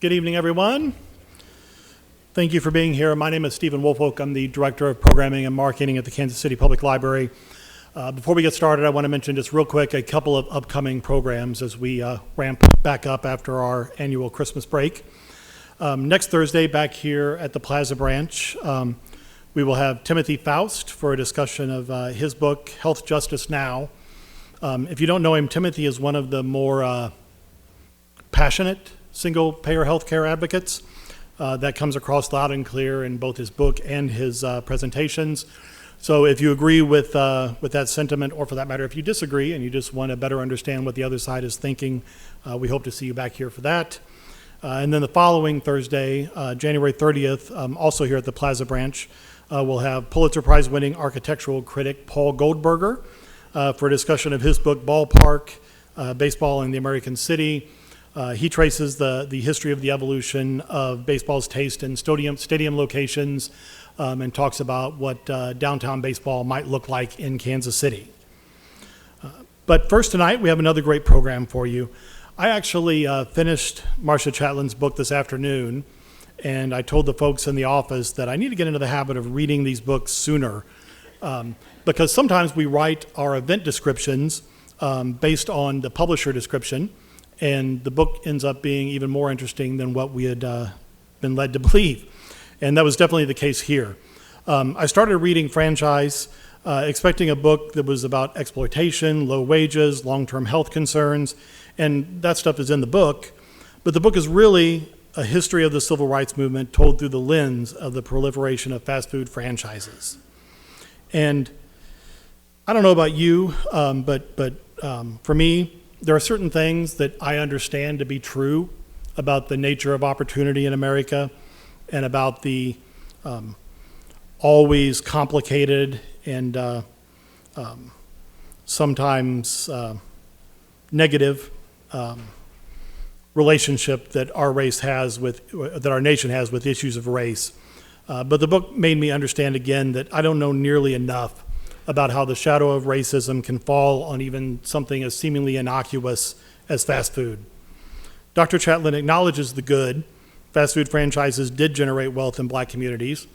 Good evening, everyone. Thank you for being here. My name is Stephen Woolfolk. I'm the Director of Programming and Marketing at the Kansas City Public Library. Before we get started, I want to mention just real quick a couple of upcoming programs as we ramp back up after our annual Christmas break. Next Thursday, back here at the Plaza Branch, we will have Timothy Faust for a discussion of his book, Health Justice Now. If you don't know him, Timothy is one of the more passionate single-payer healthcare advocates. That comes across loud and clear in both his book and his presentations. So if you agree with that sentiment, or for that matter, if you disagree and you just want to better understand what the other side is thinking, we hope to see you back here for that. And then the following Thursday, January 30th, also here at the Plaza Branch, we'll have Pulitzer Prize-winning architectural critic Paul Goldberger for a discussion of his book, Ballpark, Baseball in the American City. He traces the history of the evolution of baseball's taste in stadium locations and talks about what downtown baseball might look like in Kansas City. But first tonight, we have another great program for you. I actually finished Marcia Chatelain's book this afternoon, and I told the folks in the office that I need to get into the habit of reading these books sooner because sometimes we write our event descriptions based on the publisher description, and the book ends up being even more interesting than what we had been led to believe. And that was definitely the case here. I started reading Franchise, expecting a book that was about exploitation, low wages, long-term health concerns, and that stuff is in the book. But the book is really a history of the civil rights movement told through the lens of the proliferation of fast food franchises. And I don't know about you, but for me, there are certain things that I understand to be true about the nature of opportunity in America and about the always complicated and sometimes negative relationship that our nation has with issues of race. But the book made me understand again that I don't know nearly enough about how the shadow of racism can fall on even something as seemingly innocuous as fast food. Dr. Chatelain acknowledges the good. Fast food franchises did generate wealth in black communities.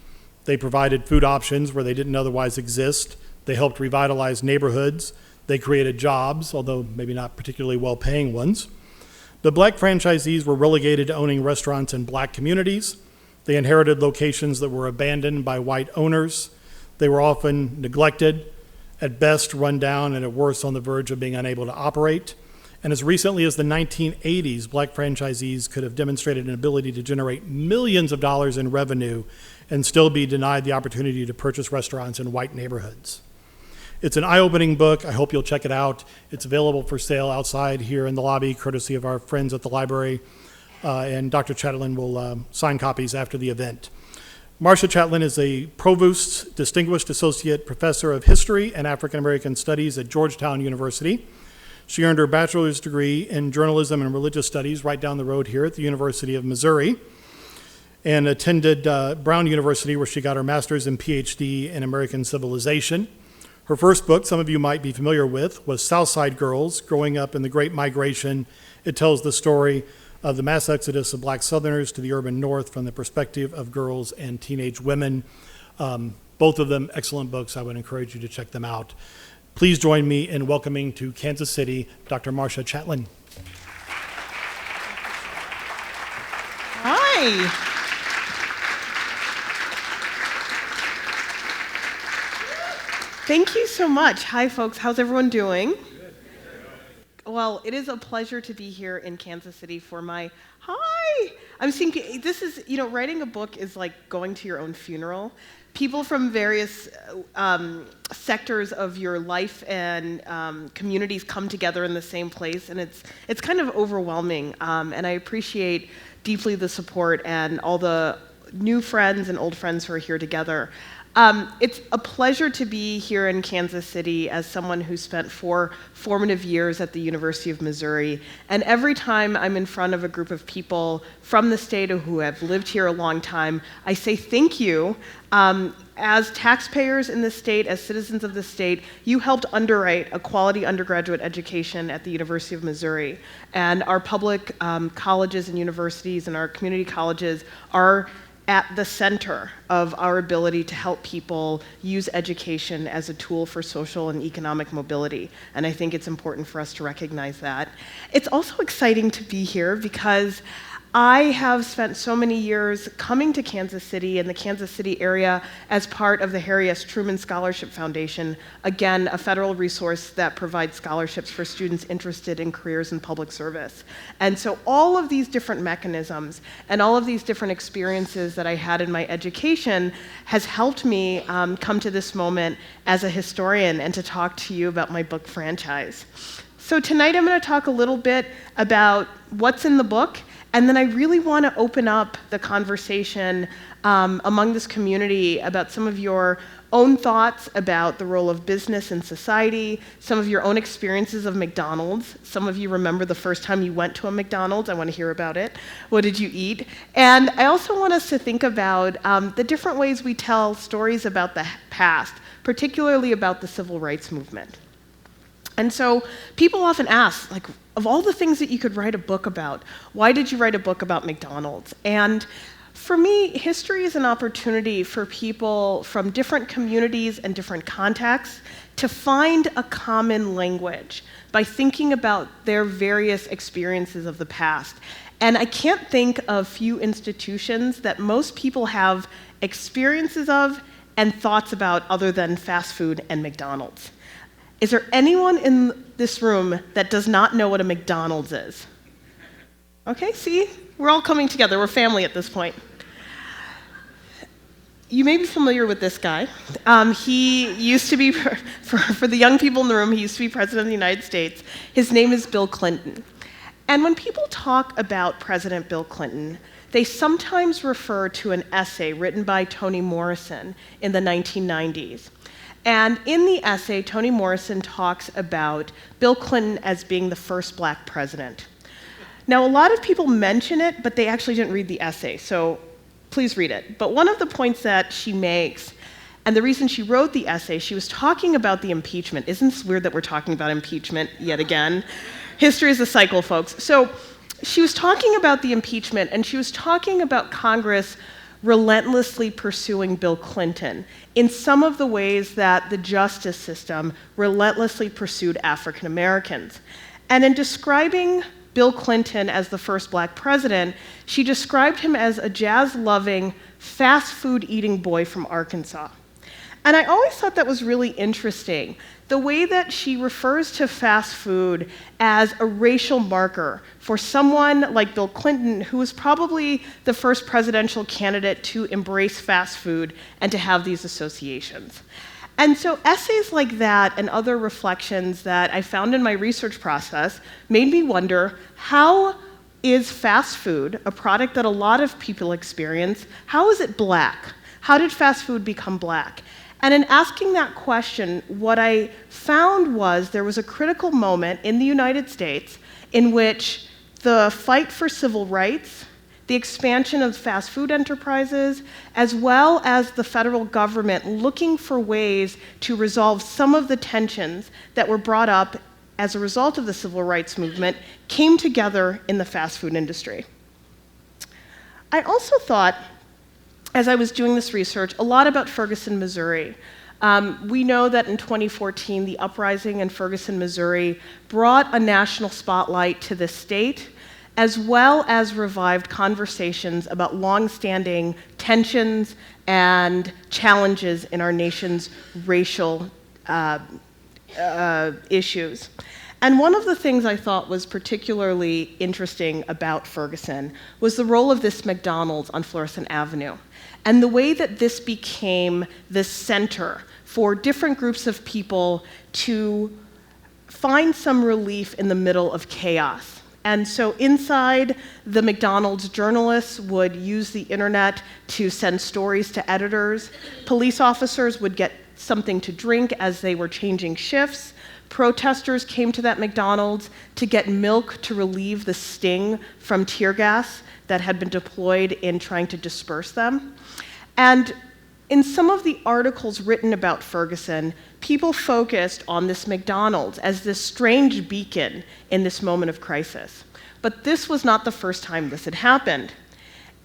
They provided food options where they didn't otherwise exist. They helped revitalize neighborhoods. They created jobs, although maybe not particularly well-paying ones. The black franchisees were relegated to owning restaurants in black communities. They inherited locations that were abandoned by white owners. They were often neglected, at best run down, and at worst on the verge of being unable to operate. And as recently as the 1980s, black franchisees could have demonstrated an ability to generate millions of dollars in revenue and still be denied the opportunity to purchase restaurants in white neighborhoods. It's an eye-opening book. I hope you'll check it out. It's available for sale outside here in the lobby, courtesy of our friends at the library. And Dr. Chatelain will sign copies after the event. Marcia Chatelain is a Provost's Distinguished Associate Professor of History and African American Studies at Georgetown University. She earned her bachelor's degree in journalism and religious studies right down the road here at the University of Missouri, and attended Brown University, where she got her master's and PhD in American civilization. Her first book, some of you might be familiar with, was Southside Girls, Growing Up in the Great Migration. It tells the story of the mass exodus of black Southerners to the urban North from the perspective of girls and teenage women. Both of them excellent books. I would encourage you to check them out. Please join me in welcoming to Kansas City, Dr. Marcia Chatelain. Hi. Thank you so much. Hi, folks. How's everyone doing? Well, it is a pleasure to be here in Kansas City for my, hi! I'm seeing, this is, writing a book is like going to your own funeral. People from various sectors of your life and communities come together in the same place, and it's kind of overwhelming. And I appreciate deeply the support and all the new friends and old friends who are here together. It's a pleasure to be here in Kansas City as someone who spent 4 formative years at the University of Missouri. And every time I'm in front of a group of people from the state who have lived here a long time, I say thank you. As taxpayers in the state, as citizens of the state, you helped underwrite a quality undergraduate education at the University of Missouri. And our public colleges and universities and our community colleges are at the center of our ability to help people use education as a tool for social and economic mobility. And I think it's important for us to recognize that. It's also exciting to be here because I have spent so many years coming to Kansas City and the Kansas City area as part of the Harry S. Truman Scholarship Foundation, again, a federal resource that provides scholarships for students interested in careers in public service. And so all of these different mechanisms and all of these different experiences that I had in my education has helped me come to this moment as a historian and to talk to you about my book franchise. So tonight I'm going to talk a little bit about what's in the book. And then I really want to open up the conversation among this community about some of your own thoughts about the role of business in society, some of your own experiences of McDonald's. Some of you remember the first time you went to a McDonald's. I want to hear about it. What did you eat? And I also want us to think about the different ways we tell stories about the past, particularly about the civil rights movement. And so people often ask, like, of all the things that you could write a book about, why did you write a book about McDonald's? And for me, history is an opportunity for people from different communities and different contexts to find a common language by thinking about their various experiences of the past. And I can't think of few institutions that most people have experiences of and thoughts about other than fast food and McDonald's. Is there anyone in this room that does not know what a McDonald's is? Okay, see? We're all coming together. We're family at this point. You may be familiar with this guy. He used to be, for the young people in the room, he used to be president of the United States. His name is Bill Clinton. And when people talk about President Bill Clinton, they sometimes refer to an essay written by Toni Morrison in the 1990s. And in the essay, Toni Morrison talks about Bill Clinton as being the first black president. Now, a lot of people mention it, but they actually didn't read the essay, so please read it. But one of the points that she makes, and the reason she wrote the essay, she was talking about the impeachment. Isn't this weird that we're talking about impeachment yet again? History is a cycle, folks. So she was talking about the impeachment, and she was talking about Congress relentlessly pursuing Bill Clinton in some of the ways that the justice system relentlessly pursued African Americans. And in describing Bill Clinton as the first black president, she described him as a jazz-loving, fast food-eating boy from Arkansas. And I always thought that was really interesting, the way that she refers to fast food as a racial marker for someone like Bill Clinton, who was probably the first presidential candidate to embrace fast food and to have these associations. And so essays like that and other reflections that I found in my research process made me wonder, how is fast food, a product that a lot of people experience, how is it black? How did fast food become black? And in asking that question, what I found was there was a critical moment in the United States in which the fight for civil rights, the expansion of fast food enterprises, as well as the federal government looking for ways to resolve some of the tensions that were brought up as a result of the civil rights movement, came together in the fast food industry. I also thought, as I was doing this research, a lot about Ferguson, Missouri. We know that in 2014, the uprising in Ferguson, Missouri brought a national spotlight to the state, as well as revived conversations about longstanding tensions and challenges in our nation's racial issues. And one of the things I thought was particularly interesting about Ferguson was the role of this McDonald's on Florissant Avenue, and the way that this became the center for different groups of people to find some relief in the middle of chaos. And so inside, the McDonald's journalists would use the internet to send stories to editors. Police officers would get something to drink as they were changing shifts. Protesters came to that McDonald's to get milk to relieve the sting from tear gas that had been deployed in trying to disperse them. And in some of the articles written about Ferguson, people focused on this McDonald's as this strange beacon in this moment of crisis. But this was not the first time this had happened.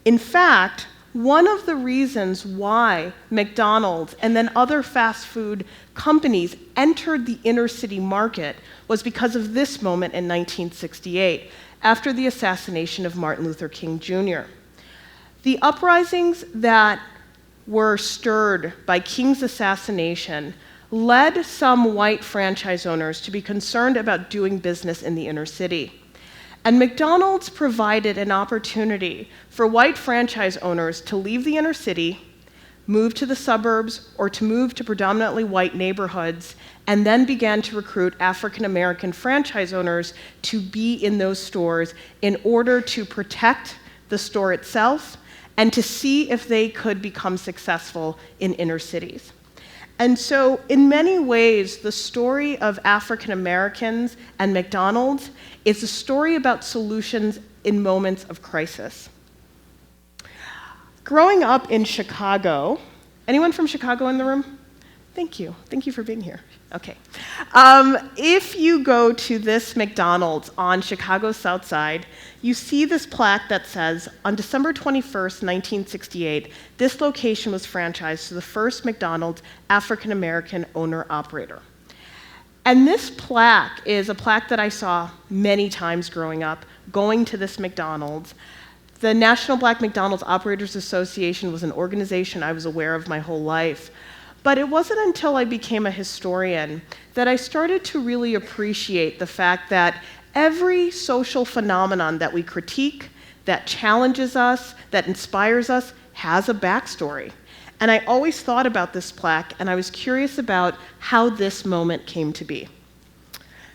In fact, one of the reasons why McDonald's and then other fast food companies entered the inner city market was because of this moment in 1968, after the assassination of Martin Luther King Jr. The uprisings that were stirred by King's assassination led some white franchise owners to be concerned about doing business in the inner city. And McDonald's provided an opportunity for white franchise owners to leave the inner city, move to the suburbs, or to move to predominantly white neighborhoods, and then began to recruit African American franchise owners to be in those stores in order to protect the store itself and to see if they could become successful in inner cities. And so, in many ways, the story of African Americans and McDonald's is a story about solutions in moments of crisis. Growing up in Chicago, anyone from Chicago in the room? Thank you. Thank you for being here. Okay. If you go to this McDonald's on Chicago's South Side, you see this plaque that says, on December 21st, 1968, this location was franchised to the first McDonald's African-American owner-operator. And this plaque is a plaque that I saw many times growing up, going to this McDonald's. The National Black McDonald's Operators Association was an organization I was aware of my whole life. But it wasn't until I became a historian that I started to really appreciate the fact that every social phenomenon that we critique, that challenges us, that inspires us, has a backstory. And I always thought about this plaque, and I was curious about how this moment came to be.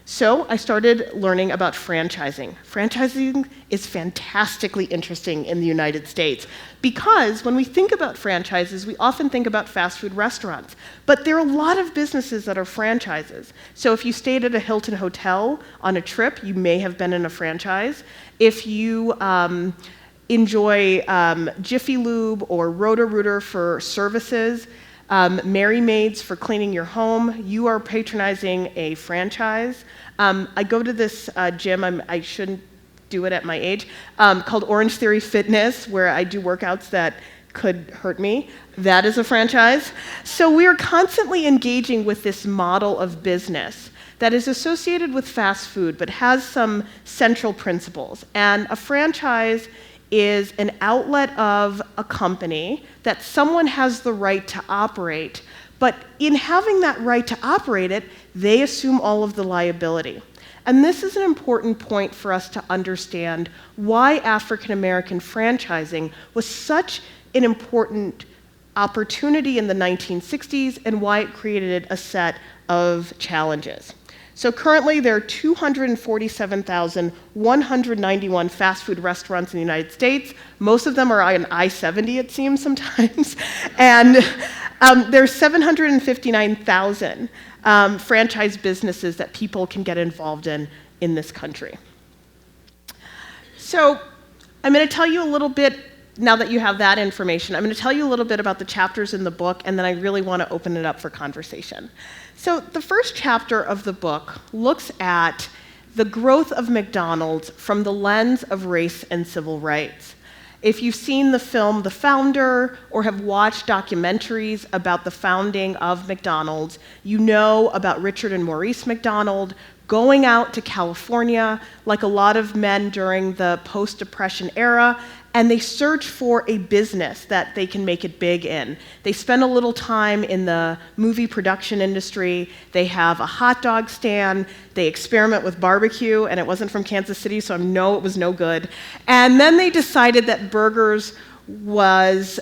So I started learning about franchising. Franchising is fantastically interesting in the United States because when we think about franchises, we often think about fast food restaurants. But there are a lot of businesses that are franchises. So if you stayed at a Hilton hotel on a trip, you may have been in a franchise. If you enjoy Jiffy Lube or Roto-Rooter for services, Mary Maids for cleaning your home, you are patronizing a franchise. I go to this gym, I shouldn't do it at my age, called Orange Theory Fitness, where I do workouts that could hurt me. That is a franchise. So we are constantly engaging with this model of business that is associated with fast food, but has some central principles. And a franchise is an outlet of a company that someone has the right to operate, but in having that right to operate it, they assume all of the liability. And this is an important point for us to understand why African American franchising was such an important opportunity in the 1960s and why it created a set of challenges. So currently, there are 247,191 fast food restaurants in the United States. Most of them are on I-70, it seems, sometimes. And there's 759,000 franchise businesses that people can get involved in this country. So I'm going to tell you a little bit, now that you have that information, I'm going to tell you a little bit about the chapters in the book, and then I really want to open it up for conversation. So the first chapter of the book looks at the growth of McDonald's from the lens of race and civil rights. If you've seen the film The Founder or have watched documentaries about the founding of McDonald's, you know about Richard and Maurice McDonald going out to California, like a lot of men during the post-Depression era, and they search for a business that they can make it big in. They spend a little time in the movie production industry. They have a hot dog stand. They experiment with barbecue, and it wasn't from Kansas City, so I know it was no good. And then they decided that burgers was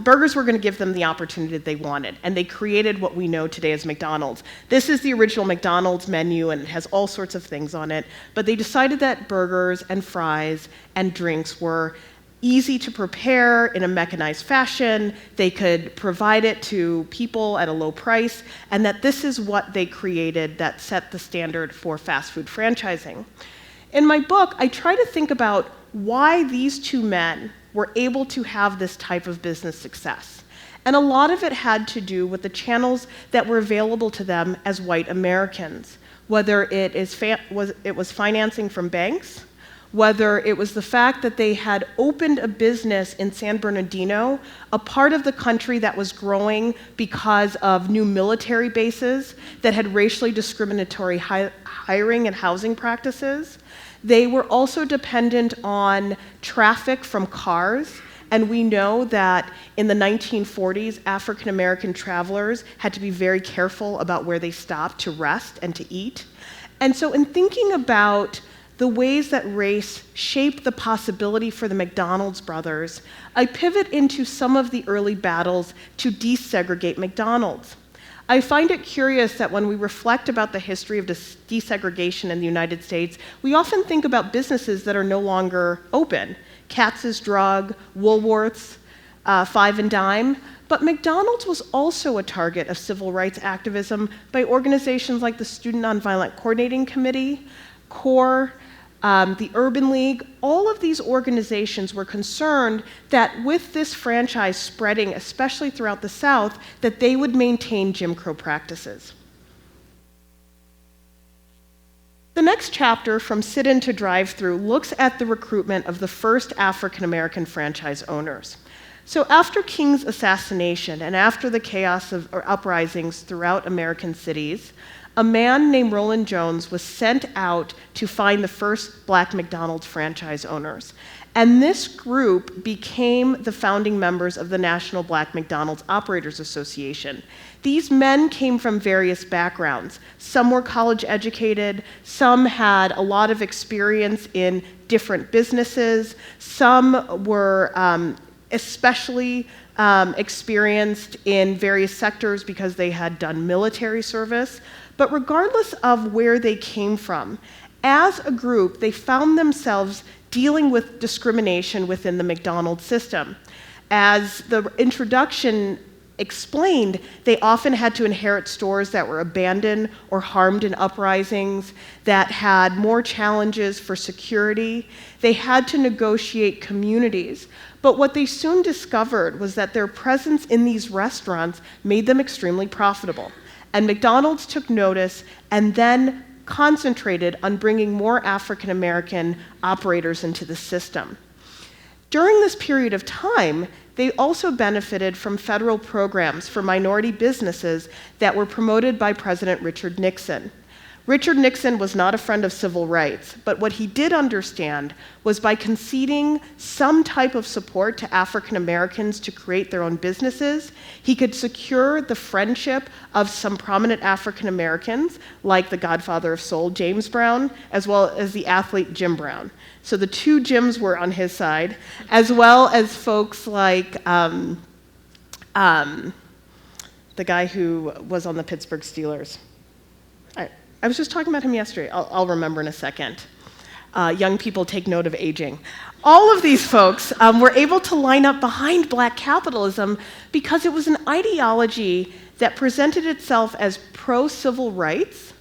burgers were going to give them the opportunity that they wanted, and they created what we know today as McDonald's. This is the original McDonald's menu, and it has all sorts of things on it, but they decided that burgers and fries and drinks were easy to prepare in a mechanized fashion, they could provide it to people at a low price, and that this is what they created that set the standard for fast food franchising. In my book, I try to think about why these two men were able to have this type of business success. And a lot of it had to do with the channels that were available to them as white Americans, whether it was financing from banks, whether it was the fact that they had opened a business in San Bernardino, a part of the country that was growing because of new military bases that had racially discriminatory hiring and housing practices. They were also dependent on traffic from cars, and we know that in the 1940s, African American travelers had to be very careful about where they stopped to rest and to eat. And so in thinking about the ways that race shaped the possibility for the McDonald's brothers, I pivot into some of the early battles to desegregate McDonald's. I find it curious that when we reflect about the history of desegregation in the United States, we often think about businesses that are no longer open. Katz's Drug, Woolworth's, Five and Dime. But McDonald's was also a target of civil rights activism by organizations like the Student Nonviolent Coordinating Committee, CORE, the Urban League. All of these organizations were concerned that with this franchise spreading, especially throughout the South, that they would maintain Jim Crow practices. The next chapter, From Sit-In to Drive-Through, looks at the recruitment of the first African American franchise owners. So after King's assassination and after the chaos of uprisings throughout American cities, a man named Roland Jones was sent out to find the first Black McDonald's franchise owners. And this group became the founding members of the National Black McDonald's Operators Association. These men came from various backgrounds. Some were college educated, some had a lot of experience in different businesses, some were especially experienced in various sectors because they had done military service. But regardless of where they came from, as a group, they found themselves dealing with discrimination within the McDonald's system. As the introduction explained, they often had to inherit stores that were abandoned or harmed in uprisings, that had more challenges for security. They had to negotiate communities. But what they soon discovered was that their presence in these restaurants made them extremely profitable. And McDonald's took notice and then concentrated on bringing more African American operators into the system. During this period of time, they also benefited from federal programs for minority businesses that were promoted by President Richard Nixon. Richard Nixon was not a friend of civil rights, but what he did understand was by conceding some type of support to African Americans to create their own businesses, he could secure the friendship of some prominent African Americans, like the godfather of soul, James Brown, as well as the athlete Jim Brown. So the two Jims were on his side, as well as folks like the guy who was on the Pittsburgh Steelers. I was just talking about him yesterday. I'll remember in a second. Young people take note of aging. All of these folks were able to line up behind Black capitalism because it was an ideology that presented itself as pro-civil rights,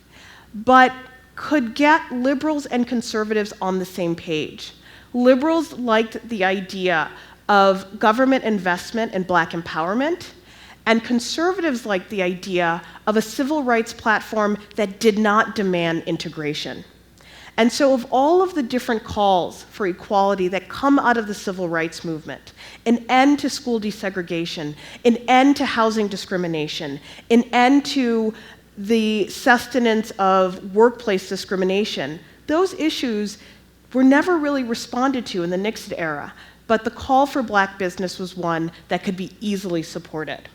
but could get liberals and conservatives on the same page. Liberals liked the idea of government investment in Black empowerment, and conservatives liked the idea of a civil rights platform that did not demand integration. And so of all of the different calls for equality that come out of the civil rights movement, an end to school desegregation, an end to housing discrimination, an end to the sustenance of workplace discrimination, those issues were never really responded to in the Nixon era, but the call for Black business was one that could be easily supported.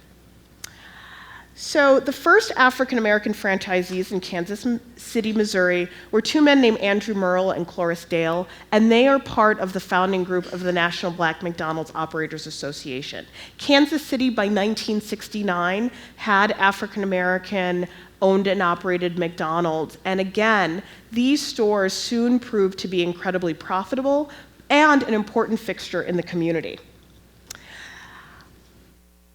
So the first African-American franchisees in Kansas City, Missouri were two men named Andrew Merle and Cloris Dale, and they are part of the founding group of the National Black McDonald's Operators Association. Kansas City by 1969 had African-American owned and operated McDonald's, and again, these stores soon proved to be incredibly profitable and an important fixture in the community.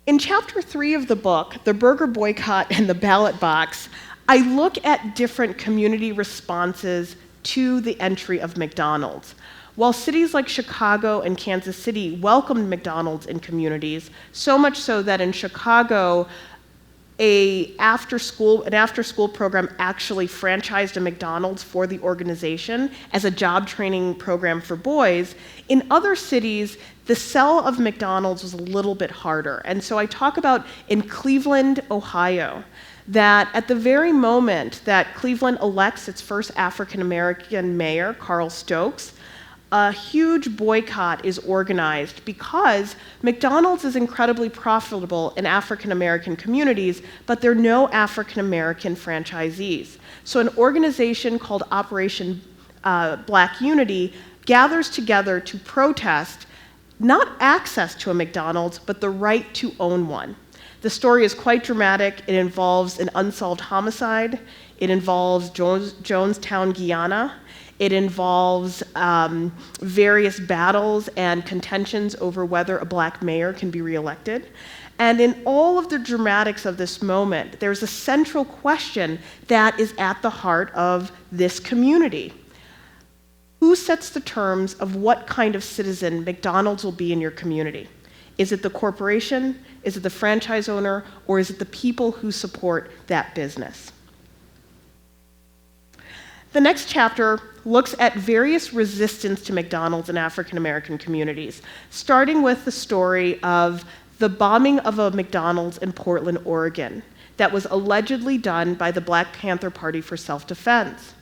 In chapter 3 of the book, The Burger Boycott and the Ballot Box, I look at different community responses to the entry of McDonald's. While cities like Chicago and Kansas City welcomed McDonald's in communities, so much so that in Chicago, an after-school program actually franchised a McDonald's for the organization as a job training program for boys. In other cities, the sell of McDonald's was a little bit harder. And so I talk about in Cleveland, Ohio, that at the very moment that Cleveland elects its first African-American mayor, Carl Stokes, a huge boycott is organized because McDonald's is incredibly profitable in African-American communities, but there are no African-American franchisees. So an organization called Operation Black Unity gathers together to protest not access to a McDonald's, but the right to own one. The story is quite dramatic. It involves an unsolved homicide. It involves Jonestown, Guyana. It involves various battles and contentions over whether a black mayor can be reelected. And in all of the dramatics of this moment, there's a central question that is at the heart of this community. Who sets the terms of what kind of citizen McDonald's will be in your community? Is it the corporation? Is it the franchise owner? Or is it the people who support that business? The next chapter looks at various resistance to McDonald's in African American communities, starting with the story of the bombing of a McDonald's in Portland, Oregon, that was allegedly done by the Black Panther Party for self-defense.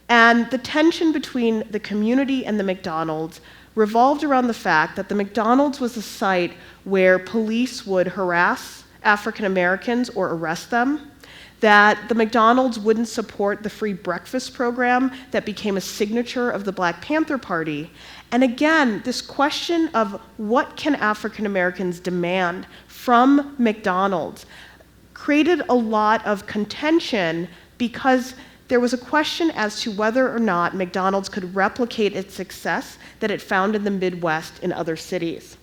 And the tension between the community and the McDonald's revolved around the fact that the McDonald's was a site where police would harass African Americans or arrest them, that the McDonald's wouldn't support the free breakfast program that became a signature of the Black Panther Party. And again, this question of what can African Americans demand from McDonald's created a lot of contention because there was a question as to whether or not McDonald's could replicate its success that it found in the Midwest in other cities.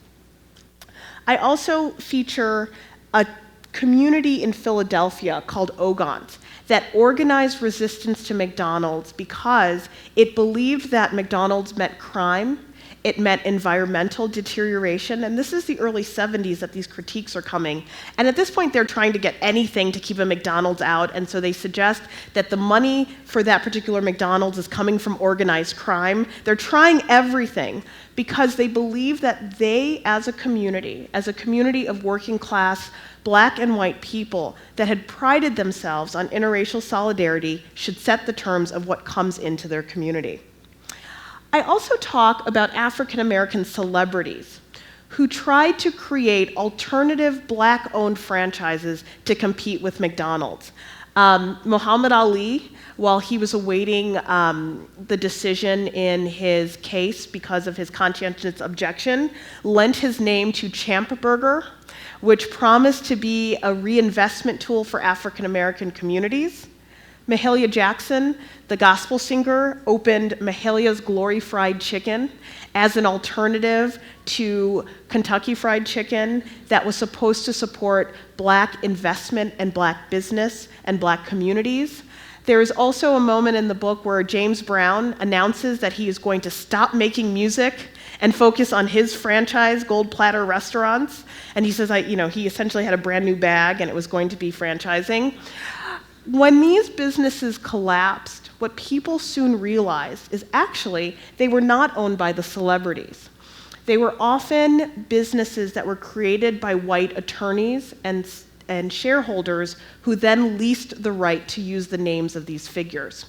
I also feature a community in Philadelphia called Ogons that organized resistance to McDonald's because it believed that McDonald's meant crime, it meant environmental deterioration, and this is the early 70s that these critiques are coming. And at this point, they're trying to get anything to keep a McDonald's out, and so they suggest that the money for that particular McDonald's is coming from organized crime. They're trying everything because they believe that they, as a community of working class Black and white people that had prided themselves on interracial solidarity, should set the terms of what comes into their community. I also talk about African American celebrities who tried to create alternative Black-owned franchises to compete with McDonald's. Muhammad Ali, while he was awaiting the decision in his case because of his conscientious objection, lent his name to Champ Burger, which promised to be a reinvestment tool for African American communities. Mahalia Jackson, the gospel singer, opened Mahalia's Glory Fried Chicken as an alternative to Kentucky Fried Chicken that was supposed to support Black investment and Black business and Black communities. There is also a moment in the book where James Brown announces that he is going to stop making music and focus on his franchise, Gold Platter Restaurants. And he says, he essentially had a brand new bag and it was going to be franchising. When these businesses collapsed, what people soon realized is actually they were not owned by the celebrities. They were often businesses that were created by white attorneys and shareholders who then leased the right to use the names of these figures.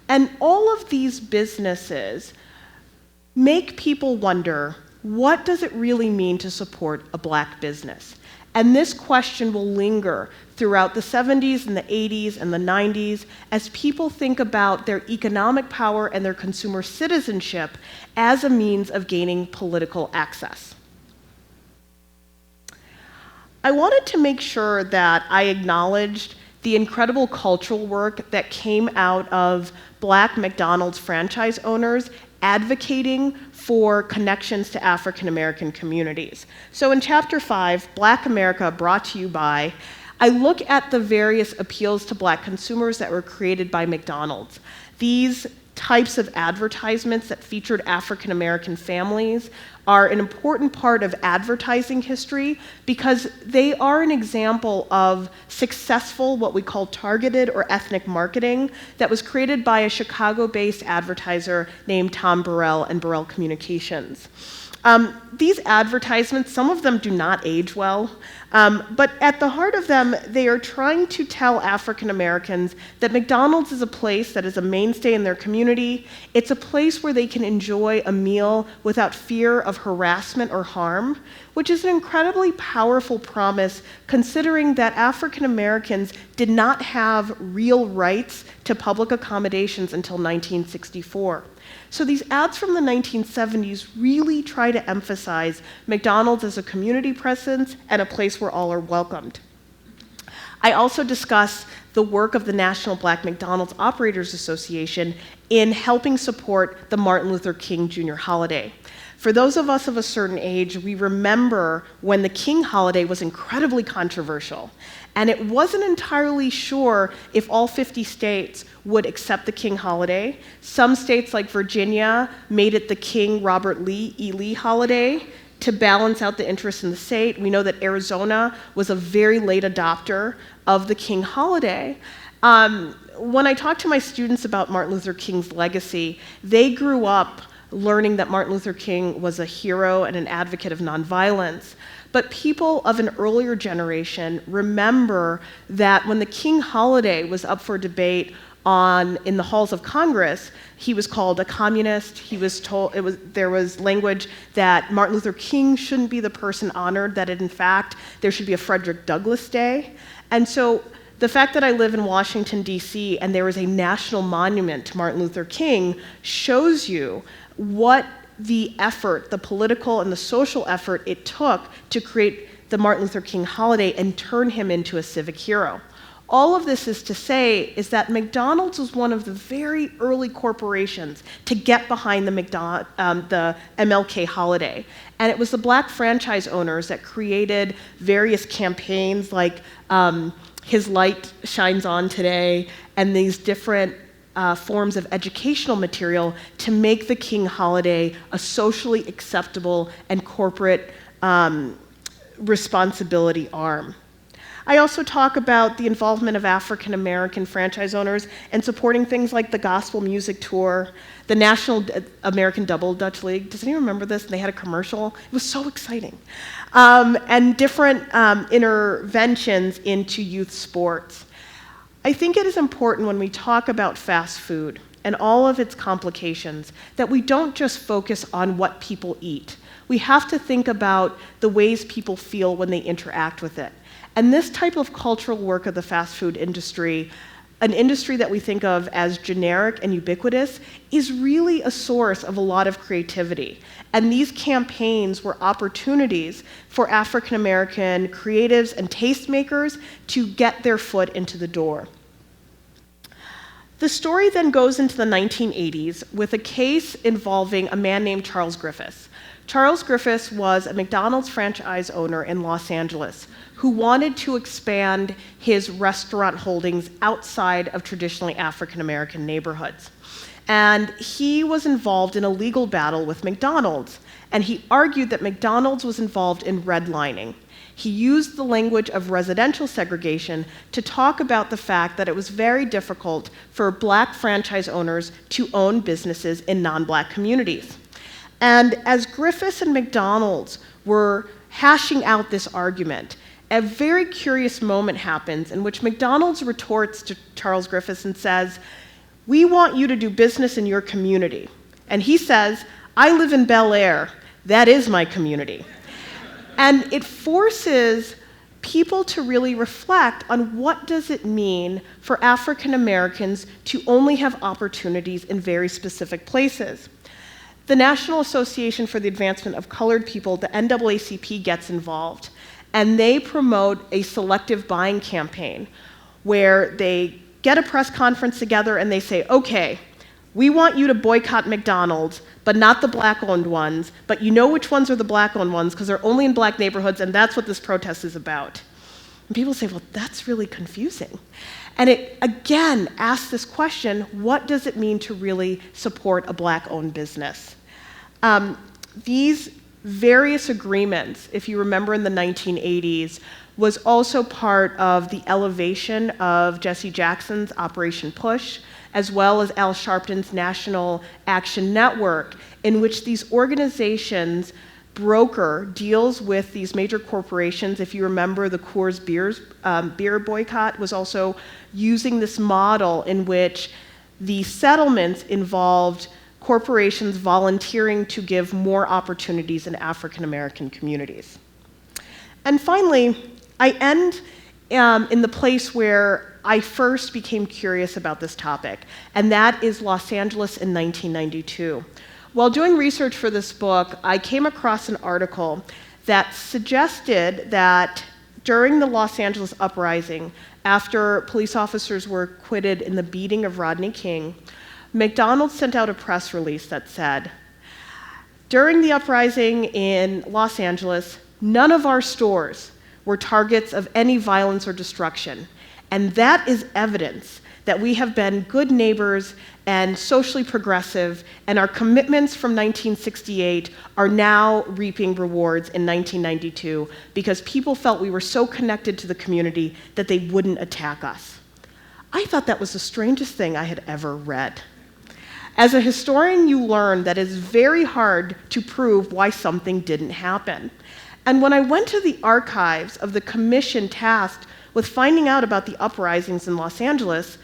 And all of these businesses make people wonder, what does it really mean to support a Black business? And this question will linger throughout the 70s and the 80s and the 90s as people think about their economic power and their consumer citizenship as a means of gaining political access. I wanted to make sure that I acknowledged the incredible cultural work that came out of Black McDonald's franchise owners advocating for connections to African American communities. So in Chapter 5, Black America, brought to you by, I look at the various appeals to Black consumers that were created by McDonald's. These types of advertisements that featured African American families are an important part of advertising history because they are an example of successful, what we call targeted or ethnic marketing that was created by a Chicago-based advertiser named Tom Burrell and Burrell Communications. These advertisements, some of them do not age well, but at the heart of them, they are trying to tell African Americans that McDonald's is a place that is a mainstay in their community. It's a place where they can enjoy a meal without fear of harassment or harm, which is an incredibly powerful promise considering that African Americans did not have real rights to public accommodations until 1964. So these ads from the 1970s really try to emphasize McDonald's as a community presence and a place where all are welcomed. I also discuss the work of the National Black McDonald's Operators Association in helping support the Martin Luther King Jr. holiday. For those of us of a certain age, we remember when the King holiday was incredibly controversial. And it wasn't entirely sure if all 50 states would accept the King holiday. Some states like Virginia made it the King Robert Lee E. Lee holiday to balance out the interests in the state. We know that Arizona was a very late adopter of the King holiday. When I talk to my students about Martin Luther King's legacy, they grew up learning that Martin Luther King was a hero and an advocate of nonviolence. But people of an earlier generation remember that when the King holiday was up for debate in the halls of Congress, he was called a communist. He was told there was language that Martin Luther King shouldn't be the person honored, that in fact there should be a Frederick Douglass Day. And so the fact that I live in Washington, D.C., and there is a national monument to Martin Luther King shows you what the effort, the political and the social effort it took to create the Martin Luther King holiday and turn him into a civic hero. All of this is to say is that McDonald's was one of the very early corporations to get behind the MLK holiday. And it was the Black franchise owners that created various campaigns like His Light Shines On Today and these different forms of educational material to make the King holiday a socially acceptable and corporate responsibility arm. I also talk about the involvement of African American franchise owners and supporting things like the Gospel Music Tour, the National American Double Dutch League. Does anyone remember this? They had a commercial. It was so exciting. And different interventions into youth sports. I think it is important when we talk about fast food and all of its complications that we don't just focus on what people eat. We have to think about the ways people feel when they interact with it. And this type of cultural work of the fast food industry, an industry that we think of as generic and ubiquitous, is really a source of a lot of creativity. And these campaigns were opportunities for African American creatives and tastemakers to get their foot into the door. The story then goes into the 1980s with a case involving a man named Charles Griffiths. Charles Griffiths was a McDonald's franchise owner in Los Angeles who wanted to expand his restaurant holdings outside of traditionally African American neighborhoods. And he was involved in a legal battle with McDonald's, and he argued that McDonald's was involved in redlining. He used the language of residential segregation to talk about the fact that it was very difficult for Black franchise owners to own businesses in non-Black communities. And as Griffiths and McDonald's were hashing out this argument, a very curious moment happens in which McDonald's retorts to Charles Griffiths and says, "We want you to do business in your community." And he says, "I live in Bel Air. That is my community. And it forces people to really reflect on what does it mean for African Americans to only have opportunities in very specific places. The National Association for the Advancement of Colored People, the NAACP, gets involved, and they promote a selective buying campaign where they get a press conference together and they say, okay, we want you to boycott McDonald's, but not the black-owned ones, but you know which ones are the black-owned ones because they're only in black neighborhoods, and that's what this protest is about. And people say, well, that's really confusing. And it, again, asks this question, what does it mean to really support a black-owned business? These various agreements, if you remember in the 1980s, was also part of the elevation of Jesse Jackson's Operation Push, as well as Al Sharpton's National Action Network, in which these organizations broker deals with these major corporations. If you remember, the Coors beer boycott was also using this model in which the settlements involved corporations volunteering to give more opportunities in African American communities. And finally, I end in the place where I first became curious about this topic, and that is Los Angeles in 1992. While doing research for this book, I came across an article that suggested that during the Los Angeles uprising, after police officers were acquitted in the beating of Rodney King, McDonald sent out a press release that said, during the uprising in Los Angeles, none of our stores were targets of any violence or destruction. And that is evidence that we have been good neighbors and socially progressive, and our commitments from 1968 are now reaping rewards in 1992 because people felt we were so connected to the community that they wouldn't attack us. I thought that was the strangest thing I had ever read. As a historian, you learn that it's very hard to prove why something didn't happen. And when I went to the archives of the commission tasked with finding out about the uprisings in Los Angeles,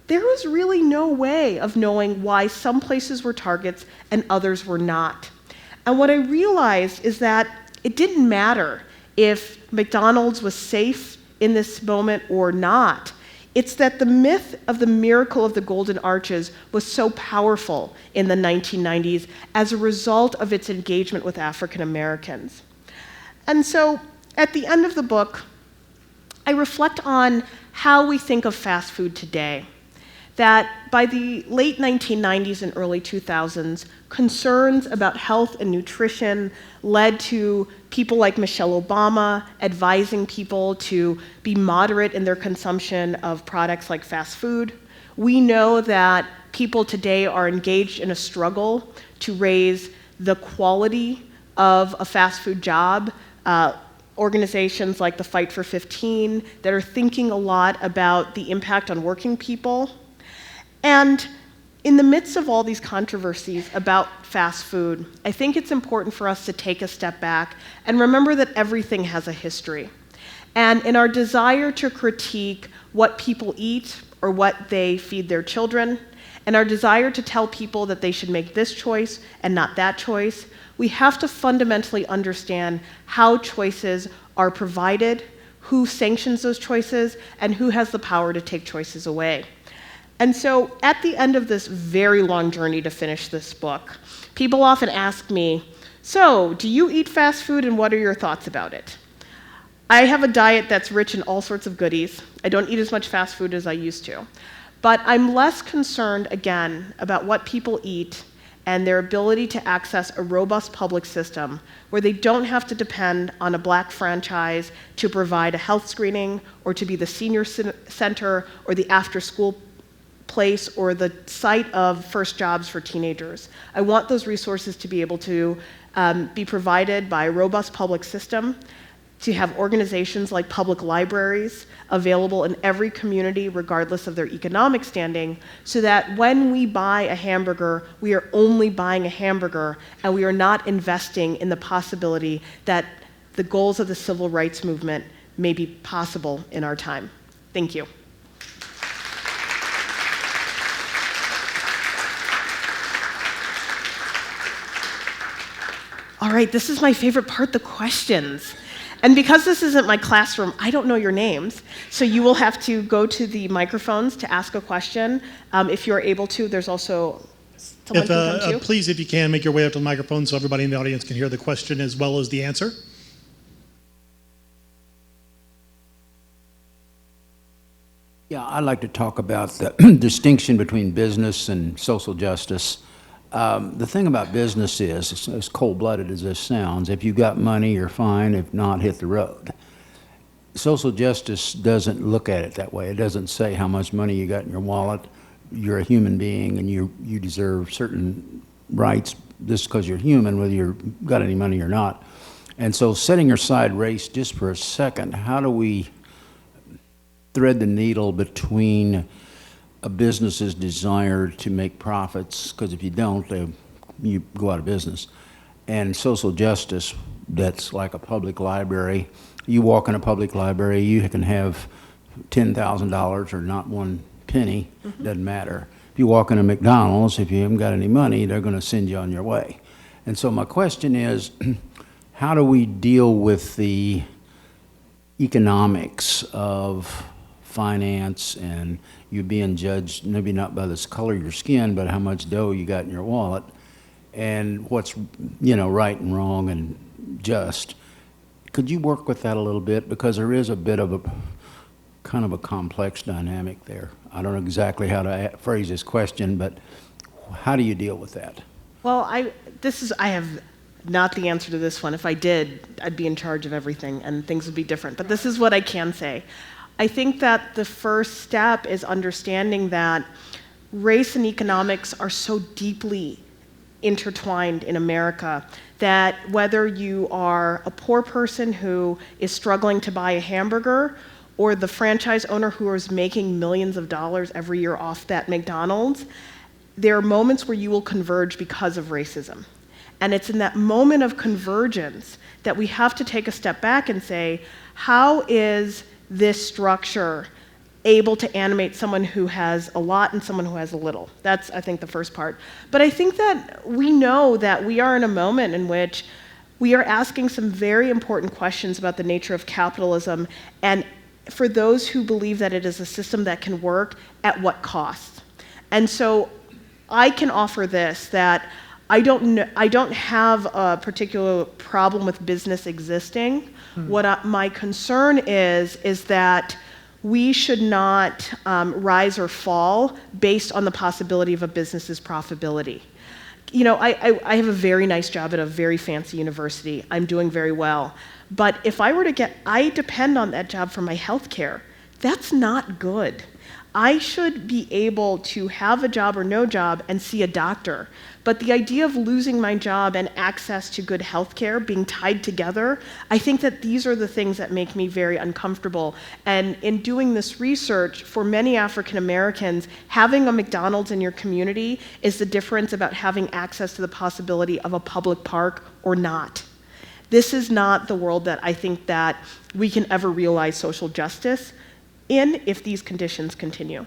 there was really no way of knowing why some places were targets and others were not. And what I realized is that it didn't matter if McDonald's was safe in this moment or not. It's that the myth of the miracle of the Golden Arches was so powerful in the 1990s as a result of its engagement with African Americans. And so, at the end of the book, I reflect on how we think of fast food today. That by the late 1990s and early 2000s, concerns about health and nutrition led to people like Michelle Obama advising people to be moderate in their consumption of products like fast food. We know that people today are engaged in a struggle to raise the quality of a fast food job. Organizations like the Fight for 15 that are thinking a lot about the impact on working people. And in the midst of all these controversies about fast food, I think it's important for us to take a step back and remember that everything has a history. And in our desire to critique what people eat or what they feed their children, and our desire to tell people that they should make this choice and not that choice, we have to fundamentally understand how choices are provided, who sanctions those choices, and who has the power to take choices away. And so at the end of this very long journey to finish this book, people often ask me, so do you eat fast food and what are your thoughts about it? I have a diet that's rich in all sorts of goodies. I don't eat as much fast food as I used to. But I'm less concerned, again, about what people eat and their ability to access a robust public system where they don't have to depend on a black franchise to provide a health screening or to be the senior center or the after-school place or the site of first jobs for teenagers. I want those resources to be able to be provided by a robust public system, to have organizations like public libraries available in every community regardless of their economic standing, so that when we buy a hamburger, we are only buying a hamburger and we are not investing in the possibility that the goals of the civil rights movement may be possible in our time. Thank you. All right, this is my favorite part, the questions. And because this isn't my classroom, I don't know your names. So you will have to go to the microphones to ask a question. If you're able to, there's also someone can come too. Please, if you can, make your way up to the microphone so everybody in the audience can hear the question as well as the answer. Yeah, I'd like to talk about the distinction between business and social justice. The thing about business is, as cold-blooded as this sounds, if you got money, you're fine. If not, hit the road. Social justice doesn't look at it that way. It doesn't say how much money you got in your wallet. You're a human being, and you deserve certain rights just because you're human, whether you've got any money or not. And so setting aside race just for a second, how do we thread the needle between a business's desire to make profits, because if you don't, you go out of business, and social justice that's like a public library. You walk in a public library, you can have $10,000 or not one penny, doesn't matter. If you walk in a McDonald's, if you haven't got any money, they're going to send you on your way. And so my question is, how do we deal with the economics of finance and you being judged maybe not by the color of your skin, but how much dough you got in your wallet, and what's right and wrong and just? Could you work with that a little bit, because there is a bit of a kind of a complex dynamic there. I don't know exactly how to phrase this question, but how do you deal with that? Well, I have not the answer to this one. If I did, I'd be in charge of everything and things would be different. But this is what I can say. I think that the first step is understanding that race and economics are so deeply intertwined in America that whether you are a poor person who is struggling to buy a hamburger or the franchise owner who is making millions of dollars every year off that McDonald's, there are moments where you will converge because of racism. And it's in that moment of convergence that we have to take a step back and say, how is this structure able to animate someone who has a lot and someone who has a little? That's, I think, the first part. But I think that we know that we are in a moment in which we are asking some very important questions about the nature of capitalism, and for those who believe that it is a system that can work, at what cost? And so I can offer this, that I don't have a particular problem with business existing. What my concern is that we should not rise or fall based on the possibility of a business's profitability. I have a very nice job at a very fancy university. I'm doing very well. But if I were to I depend on that job for my health care. That's not good. I should be able to have a job or no job and see a doctor. But the idea of losing my job and access to good health care being tied together, I think that these are the things that make me very uncomfortable. And in doing this research, for many African Americans, having a McDonald's in your community is the difference about having access to the possibility of a public park or not. This is not the world that I think that we can ever realize social justice in if these conditions continue.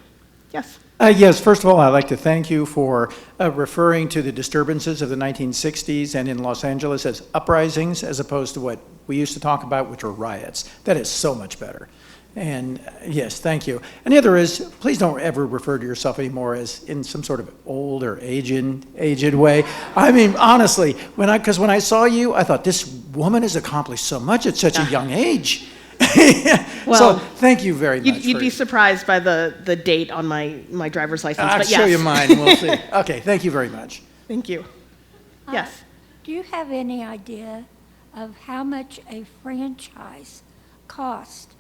Yes? Yes, first of all, I'd like to thank you for referring to the disturbances of the 1960s and in Los Angeles as uprisings, as opposed to what we used to talk about, which were riots. That is so much better. And yes, thank you. And the other is, please don't ever refer to yourself anymore as in some sort of old or aged way. I mean, honestly, because when I saw you, I thought, this woman has accomplished so much at such a young age. Well, so thank you very much. You'd be surprised by the date on my driver's license. I'll but show yes. you mine, and we'll see. Okay, thank you very much. Thank you. Yes. Do you have any idea of how much a franchise cost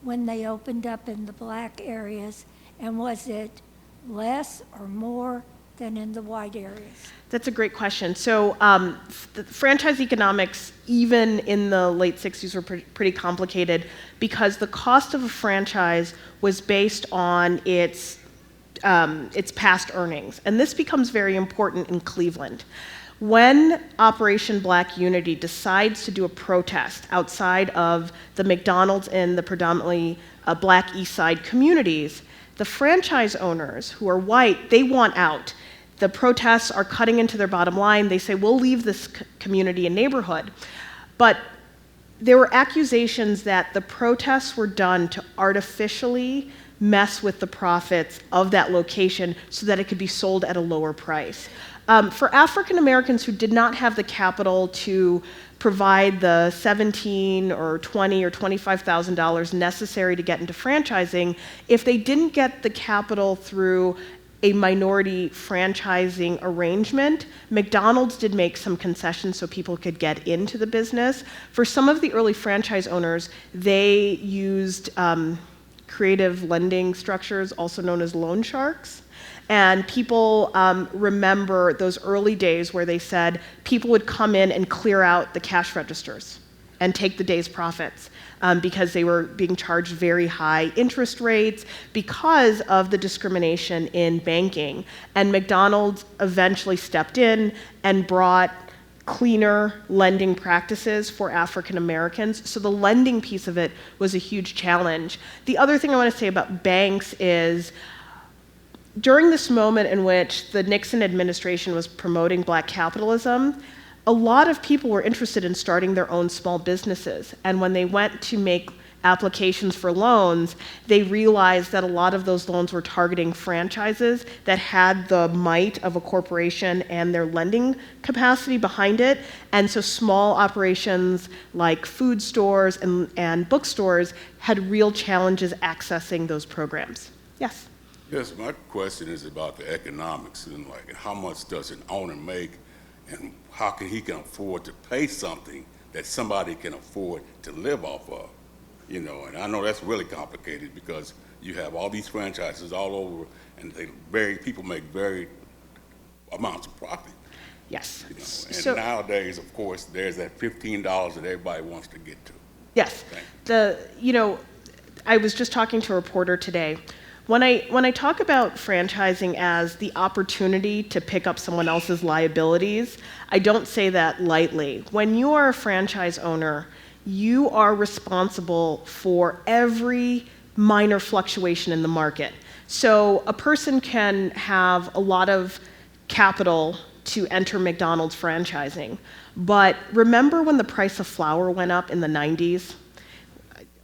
when they opened up in the black areas, and was it less or more than in the white areas? That's a great question. So the franchise economics, even in the late 60s, were pretty complicated because the cost of a franchise was based on its past earnings. And this becomes very important in Cleveland. When Operation Black Unity decides to do a protest outside of the McDonald's in the predominantly Black East Side communities, the franchise owners, who are white, they want out. the protests are cutting into their bottom line. They say, we'll leave this community and neighborhood. But there were accusations that the protests were done to artificially mess with the profits of that location so that it could be sold at a lower price. For African Americans who did not have the capital to provide the $17,000 or $20,000 or $25,000 necessary to get into franchising, if they didn't get the capital through a minority franchising arrangement, McDonald's did make some concessions so people could get into the business. For some of the early franchise owners, they used creative lending structures, also known as loan sharks. And people remember those early days where they said people would come in and clear out the cash registers and take the day's profits because they were being charged very high interest rates because of the discrimination in banking. And McDonald's eventually stepped in and brought cleaner lending practices for African Americans. So the lending piece of it was a huge challenge. The other thing I want to say about banks is during this moment in which the Nixon administration was promoting black capitalism, a lot of people were interested in starting their own small businesses. And when they went to make applications for loans, they realized that a lot of those loans were targeting franchises that had the might of a corporation and their lending capacity behind it. And so small operations like food stores and bookstores had real challenges accessing those programs. Yes? Yes, my question is about the economics and like how much does an owner make and how can he afford to pay something that somebody can afford to live off of, you know? And I know that's really complicated because you have all these franchises all over, and people make very amounts of profit. Yes. You know? And So, nowadays, of course, there's that $15 that everybody wants to get to. yes. I was just talking to a reporter today. When I talk about franchising as the opportunity to pick up someone else's liabilities, I don't say that lightly. When you are a franchise owner, you are responsible for every minor fluctuation in the market. So a person can have a lot of capital to enter McDonald's franchising, but remember when the price of flour went up in the 90s?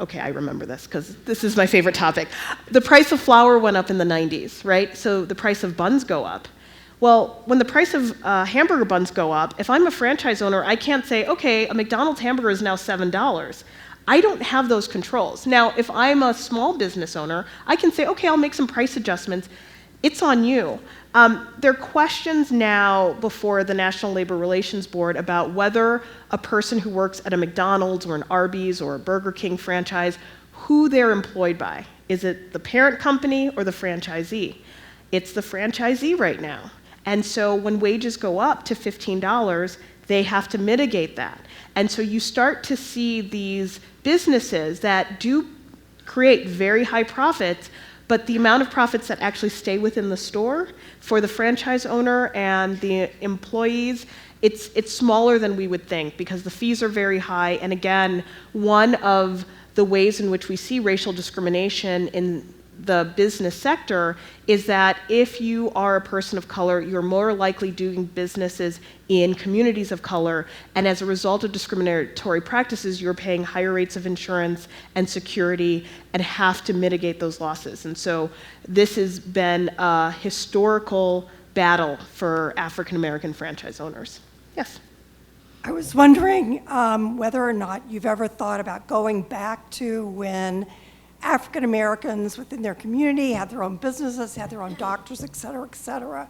Okay, I remember this because this is my favorite topic. The price of flour went up in the 90s, right? So the price of buns go up. Well, when the price of hamburger buns go up, if I'm a franchise owner, I can't say, okay, a McDonald's hamburger is now $7. I don't have those controls. Now, if I'm a small business owner, I can say, okay, I'll make some price adjustments. It's on you. There are questions now before the National Labor Relations Board about whether a person who works at a McDonald's or an Arby's or a Burger King franchise, who they're employed by. Is it the parent company or the franchisee? It's the franchisee right now. And so when wages go up to $15, they have to mitigate that. And so you start to see these businesses that do create very high profits, but the amount of profits that actually stay within the store for the franchise owner and the employees, it's smaller than we would think because the fees are very high. And again, one of the ways in which we see racial discrimination in the business sector is that if you are a person of color, you're more likely doing businesses in communities of color, and as a result of discriminatory practices, you're paying higher rates of insurance and security and have to mitigate those losses. And so this has been a historical battle for African American franchise owners. Yes? I was wondering whether or not you've ever thought about going back to when African Americans within their community had their own businesses, had their own doctors, et cetera,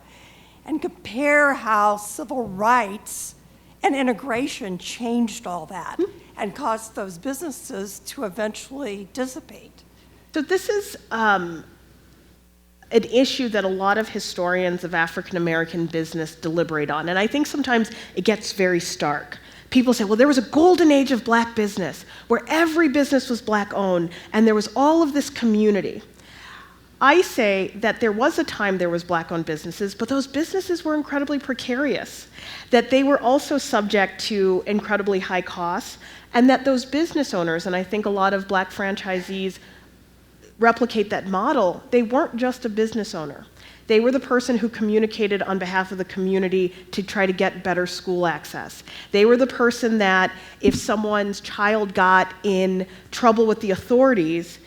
and compare how civil rights and integration changed all that and caused those businesses to eventually dissipate. So this is an issue that a lot of historians of African American business deliberate on, and I think sometimes it gets very stark. People say, well, there was a golden age of black business where every business was black owned and there was all of this community. I say that there was a time there was black owned businesses, but those businesses were incredibly precarious, that they were also subject to incredibly high costs, and that those business owners, and I think a lot of black franchisees replicate that model, they weren't just a business owner. They were the person who communicated on behalf of the community to try to get better school access. They were the person that if someone's child got in trouble with the authorities,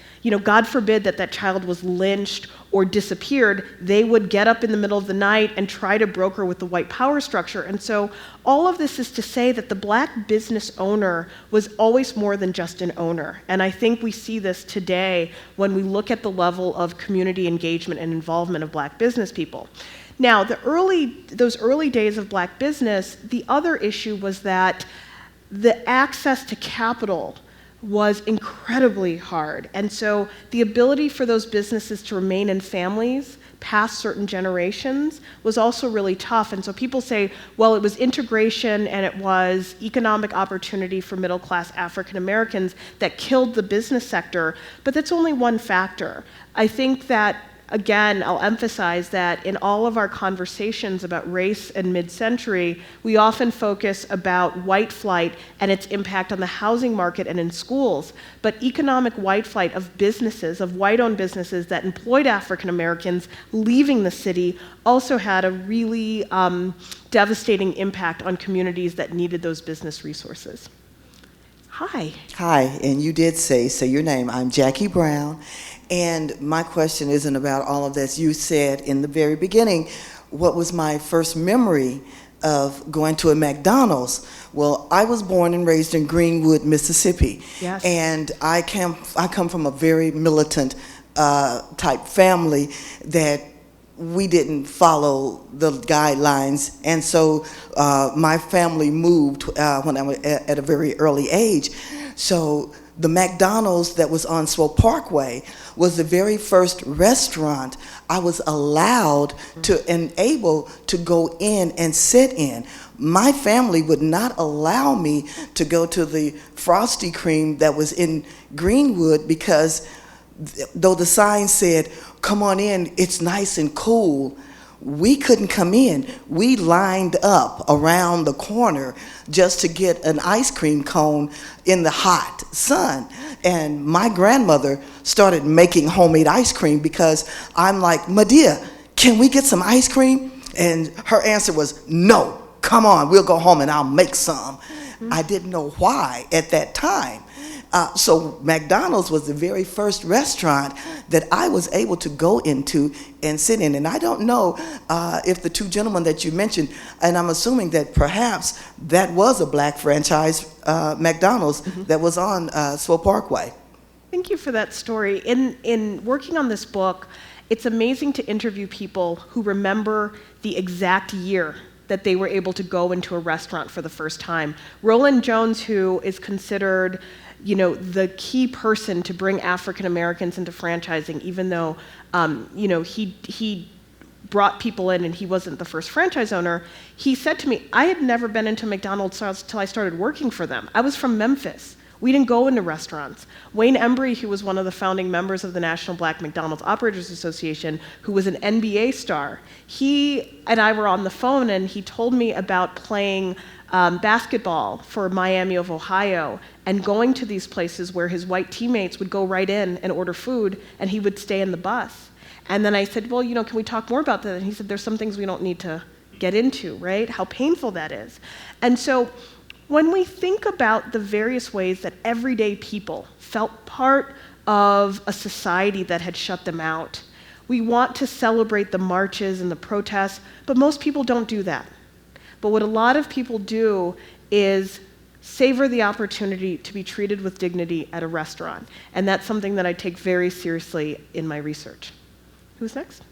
God forbid that that child was lynched or disappeared, they would get up in the middle of the night and try to broker with the white power structure. And so all of this is to say that the black business owner was always more than just an owner. And I think we see this today when we look at the level of community engagement and involvement of black business people. Now, those early days of black business, the other issue was that the access to capital was incredibly hard. And so the ability for those businesses to remain in families past certain generations was also really tough. And so people say, well, it was integration and it was economic opportunity for middle-class African Americans that killed the business sector, but that's only one factor. I think that, again, I'll emphasize that in all of our conversations about race and mid-century, we often focus about white flight and its impact on the housing market and in schools. But economic white flight of businesses, of white-owned businesses that employed African Americans leaving the city also had a really devastating impact on communities that needed those business resources. Hi. Hi, and you did say your name. I'm Jackie Brown, and my question isn't about all of this. You said in the very beginning, what was my first memory of going to a McDonald's? Well, I was born and raised in Greenwood, Mississippi. Yes. And I come from a very militant type family that we didn't follow the guidelines, and so my family moved when I was at a very early age. So the McDonald's that was on Swope Parkway was the very first restaurant I was allowed to and able to go in and sit in. My family would not allow me to go to the Frosty Cream that was in Greenwood because though the sign said, "Come on in, it's nice and cool," we couldn't come in. We lined up around the corner just to get an ice cream cone in the hot sun. And my grandmother started making homemade ice cream because I'm like, "Medea, can we get some ice cream?" And her answer was, "No, come on, we'll go home and I'll make some." I didn't know why at that time. So McDonald's was the very first restaurant that I was able to go into and sit in. And I don't know if the two gentlemen that you mentioned, and I'm assuming that perhaps that was a black franchise McDonald's that was on Swope Parkway. Thank you for that story. In working on this book, it's amazing to interview people who remember the exact year that they were able to go into a restaurant for the first time. Roland Jones, who is considered the key person to bring African Americans into franchising, even though, he brought people in and he wasn't the first franchise owner, he said to me, I had never been into McDonald's till I started working for them. I was from Memphis. We didn't go into restaurants. Wayne Embry, who was one of the founding members of the National Black McDonald's Operators Association, who was an NBA star, he and I were on the phone and he told me about playing basketball for Miami of Ohio and going to these places where his white teammates would go right in and order food and he would stay in the bus. And then I said, well, can we talk more about that? And he said, there's some things we don't need to get into, right? How painful that is. And so when we think about the various ways that everyday people felt part of a society that had shut them out, we want to celebrate the marches and the protests, but most people don't do that. But what a lot of people do is savor the opportunity to be treated with dignity at a restaurant. And that's something that I take very seriously in my research. Who's next?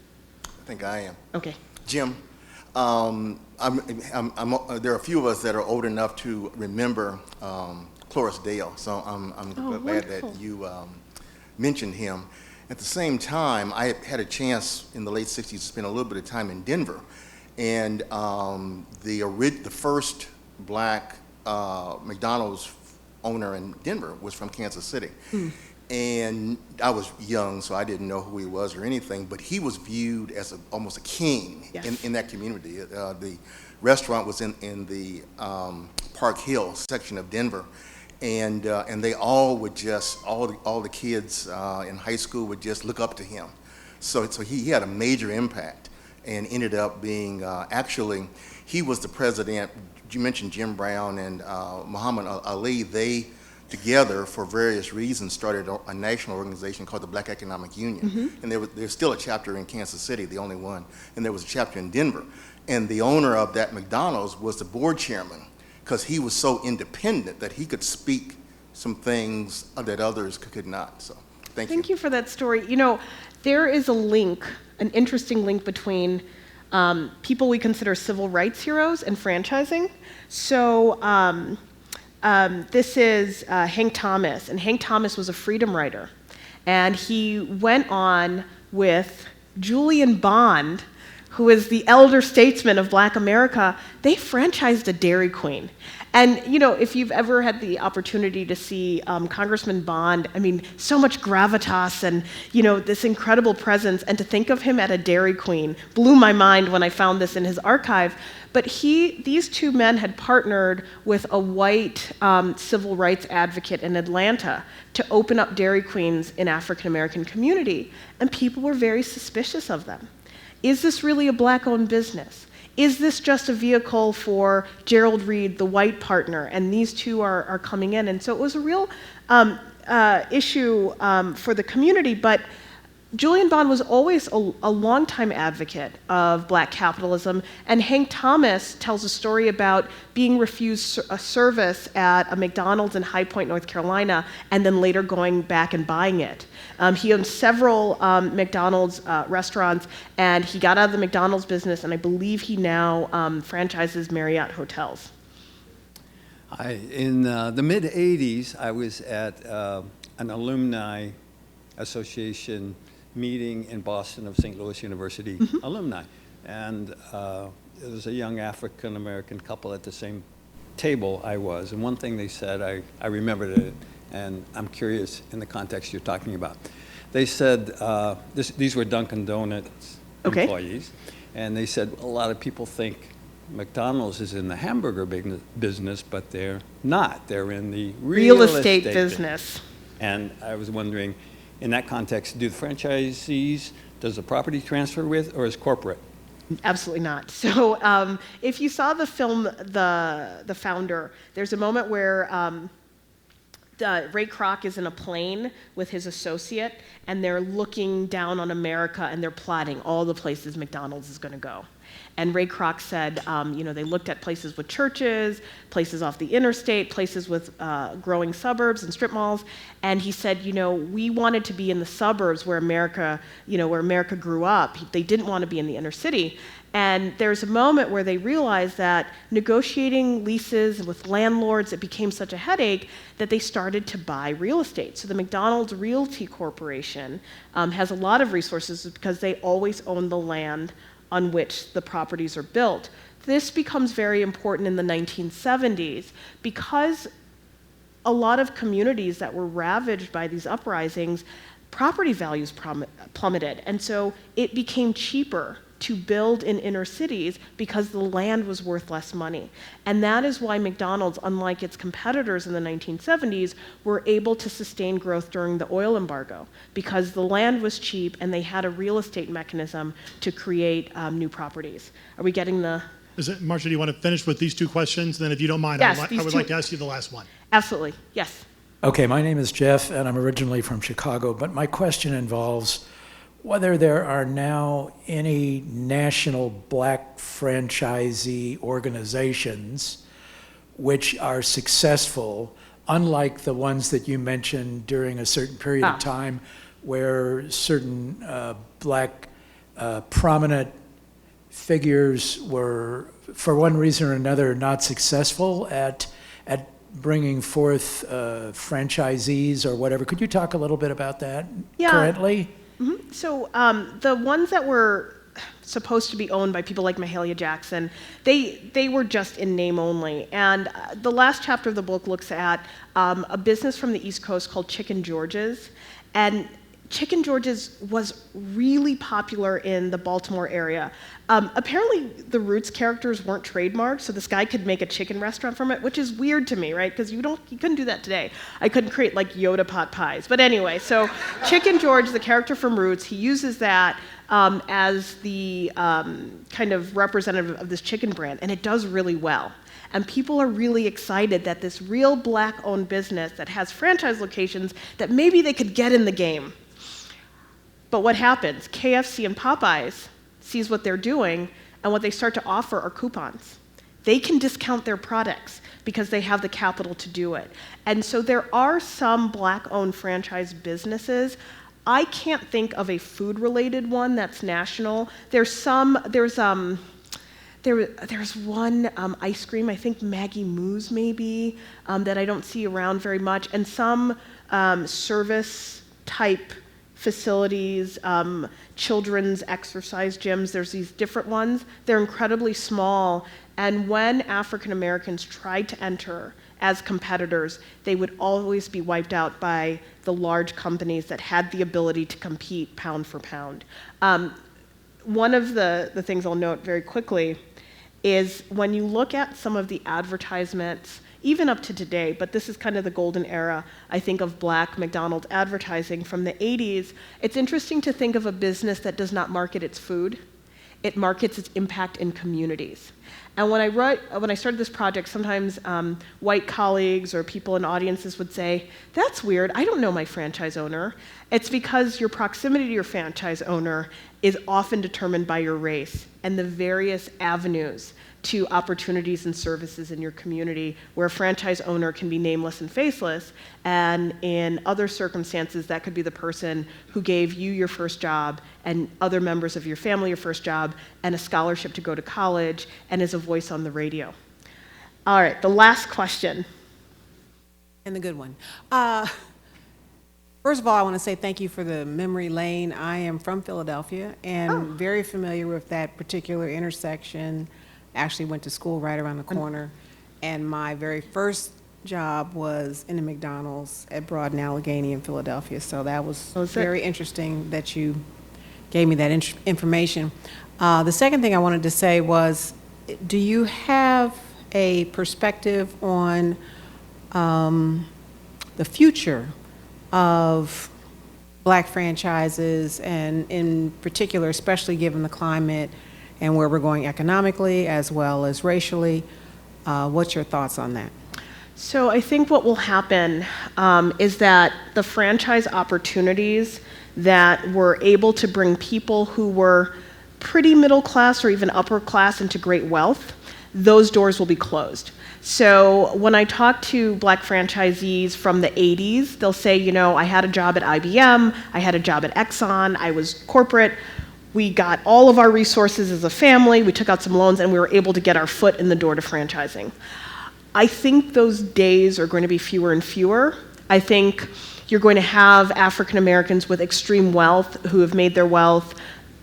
I think I am. Okay. Jim, there are a few of us that are old enough to remember Cloris Dale, so I'm glad that you mentioned him. At the same time, I had a chance in the late 60s to spend a little bit of time in Denver, and the first black McDonald's owner in Denver was from Kansas City. And I was young, so I didn't know who he was or anything, but he was viewed as almost a king. Yes. in that community. The restaurant was in the Park Hill section of Denver, and they all would just, all the kids in high school would just look up to him. So he had a major impact and ended up being, actually, he was the president. You mentioned Jim Brown and Muhammad Ali. They together, for various reasons, started a national organization called the Black Economic Union. And there's still a chapter in Kansas City, the only one, and there was a chapter in Denver. And the owner of that McDonald's was the board chairman, because he was so independent that he could speak some things that others could not. So thank you. Thank you for that story. You know, there is a link, an interesting link between people we consider civil rights heroes and franchising. So this is Hank Thomas, and Hank Thomas was a freedom writer. And he went on with Julian Bond, who is the elder statesman of Black America. They franchised a Dairy Queen. And, you know, if you've ever had the opportunity to see Congressman Bond, I mean, so much gravitas and, you know, this incredible presence, and to think of him at a Dairy Queen blew my mind when I found this in his archive. But these two men had partnered with a white civil rights advocate in Atlanta to open up Dairy Queens in African American community, and people were very suspicious of them. Is this really a Black-owned business? Is this just a vehicle for Gerald Reed, the white partner, and these two are coming in? And so it was a real issue for the community, but Julian Bond was always a longtime advocate of Black capitalism, and Hank Thomas tells a story about being refused a service at a McDonald's in High Point, North Carolina, and then later going back and buying it. He owned several McDonald's restaurants, and he got out of the McDonald's business, and I believe he now franchises Marriott hotels. In the mid-'80s, I was at an alumni association meeting in Boston of St. Louis University alumni. And there was a young African-American couple at the same table I was. And one thing they said, I remembered it, and I'm curious in the context you're talking about. They said, these were Dunkin' Donuts employees, and they said, a lot of people think McDonald's is in the hamburger business, but they're not. They're in the real estate business. And I was wondering, in that context, do the franchisees, does the property transfer with, or is corporate? Absolutely not. So if you saw the film The Founder, there's a moment where Ray Kroc is in a plane with his associate, and they're looking down on America, and they're plotting all the places McDonald's is going to go. And Ray Kroc said, you know, they looked at places with churches, places off the interstate, places with growing suburbs and strip malls, and he said, you know, we wanted to be in the suburbs where America, you know, where America grew up. They didn't want to be in the inner city. And there's a moment where they realized that negotiating leases with landlords, it became such a headache that they started to buy real estate. So the McDonald's Realty Corporation has a lot of resources because they always own the land on which the properties are built. This becomes very important in the 1970s because a lot of communities that were ravaged by these uprisings, property values plummeted. And so it became cheaper to build in inner cities because the land was worth less money. And that is why McDonald's, unlike its competitors in the 1970s, were able to sustain growth during the oil embargo because the land was cheap and they had a real estate mechanism to create new properties. Are we getting the... Marcia, do you want to finish with these two questions? Then if you don't mind, yes, I would like to ask you the last one. Absolutely, yes. Okay, my name is Jeff, and I'm originally from Chicago, but my question involves whether there are now any national Black franchisee organizations which are successful, unlike the ones that you mentioned during a certain period of time where certain Black prominent figures were, for one reason or another, not successful at bringing forth franchisees or whatever. Could you talk a little bit about that currently? Mm-hmm. So the ones that were supposed to be owned by people like Mahalia Jackson, they were just in name only. And the last chapter of the book looks at a business from the East Coast called Chicken George's. And Chicken George's was really popular in the Baltimore area. Apparently, the Roots characters weren't trademarked, so this guy could make a chicken restaurant from it, which is weird to me, right? Because you couldn't do that today. I couldn't create like Yoda pot pies. But anyway, so Chicken George, the character from Roots, he uses that as the kind of representative of this chicken brand, and it does really well. And people are really excited that this real Black-owned business that has franchise locations, that maybe they could get in the game. But what happens? KFC and Popeyes sees what they're doing, and what they start to offer are coupons. They can discount their products because they have the capital to do it. And so there are some Black-owned franchise businesses. I can't think of a food-related one that's national. There's one ice cream, I think Maggie Moo's maybe, that I don't see around very much, and some service-type facilities, children's exercise gyms. There's these different ones. They're incredibly small, and when African Americans tried to enter as competitors, they would always be wiped out by the large companies that had the ability to compete pound for pound. One of the things I'll note very quickly is when you look at some of the advertisements, even up to today, but this is kind of the golden era, I think, of Black McDonald advertising from the 80s, it's interesting to think of a business that does not market its food. It markets its impact in communities. And when I started this project, sometimes white colleagues or people in audiences would say, "That's weird, I don't know my franchise owner." It's because your proximity to your franchise owner is often determined by your race and the various avenues to opportunities and services in your community, where a franchise owner can be nameless and faceless, and in other circumstances that could be the person who gave you your first job and other members of your family your first job and a scholarship to go to college and is a voice on the radio. All right, the last question. And the good one. First of all, I want to say thank you for the memory lane. I am from Philadelphia and very familiar with that particular intersection. Actually went to school right around the corner, and my very first job was in the McDonald's at Broad and Allegheny in Philadelphia, so that was very interesting that you gave me that information. The second thing I wanted to say was, do you have a perspective on the future of Black franchises, and in particular, especially given the climate and where we're going economically as well as racially? What's your thoughts on that? So I think what will happen is that the franchise opportunities that were able to bring people who were pretty middle class or even upper class into great wealth, those doors will be closed. So when I talk to Black franchisees from the 80s, they'll say, you know, I had a job at IBM, I had a job at Exxon, I was corporate. We got all of our resources as a family, we took out some loans, and we were able to get our foot in the door to franchising. I think those days are going to be fewer and fewer. I think you're going to have African Americans with extreme wealth who have made their wealth,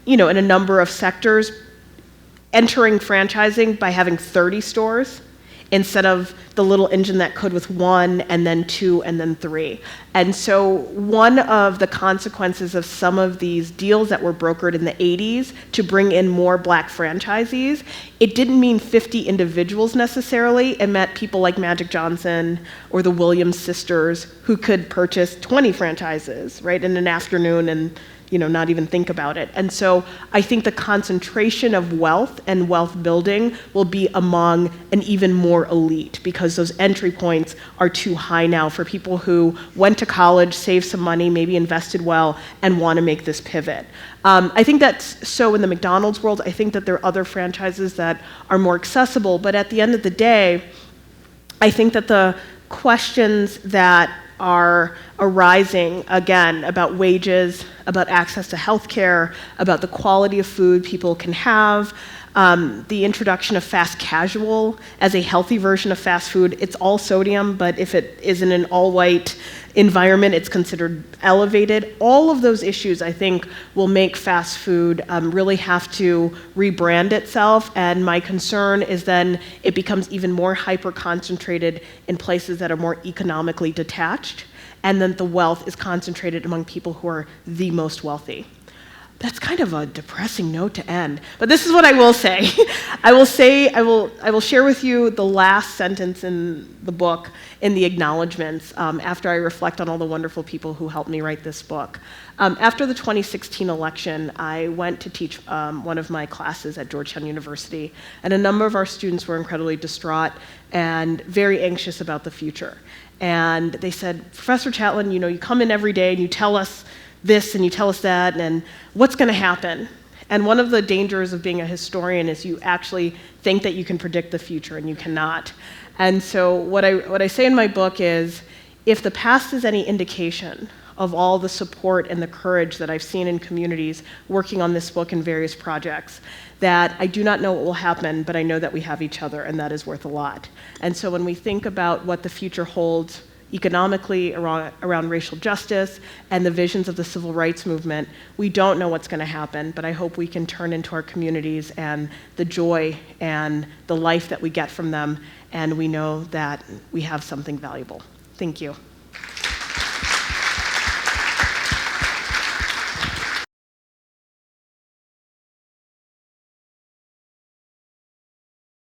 you know, in a number of sectors, entering franchising by having 30 stores instead of the little engine that could with 1 and then 2 and then 3. And so one of the consequences of some of these deals that were brokered in the 80s to bring in more Black franchisees, it didn't mean 50 individuals necessarily. It meant people like Magic Johnson or the Williams sisters who could purchase 20 franchises, right, in an afternoon and, you know, not even think about it. And so I think the concentration of wealth and wealth building will be among an even more elite, because those entry points are too high now for people who went to college, saved some money, maybe invested well, and want to make this pivot. I think that's so in the McDonald's world. I think that there are other franchises that are more accessible, but at the end of the day, I think that the questions that are arising, again, about wages, about access to healthcare, about the quality of food people can have, the introduction of fast casual as a healthy version of fast food. It's all sodium, but if it is in an all-white environment, it's considered elevated. All of those issues, I think, will make fast food really have to rebrand itself, and my concern is then it becomes even more hyper-concentrated in places that are more economically detached. and then the wealth is concentrated among people who are the most wealthy. That's kind of a depressing note to end, but this is what I will say. I will share with you the last sentence in the book in the acknowledgments after I reflect on all the wonderful people who helped me write this book. After the 2016 election, I went to teach one of my classes at Georgetown University, and a number of our students were incredibly distraught and very anxious about the future. And they said, Professor Chatelain, you come in every day and you tell us this and you tell us that, and what's going to happen? And one of the dangers of being a historian is you actually think that you can predict the future, and you cannot. And so what I say in my book is, if the past is any indication of all the support and the courage that I've seen in communities working on this book and various projects, that I do not know what will happen, but I know that we have each other, and that is worth a lot. And so when we think about what the future holds economically around racial justice and the visions of the civil rights movement, we don't know what's going to happen, but I hope we can turn into our communities and the joy and the life that we get from them, and we know that we have something valuable. Thank you.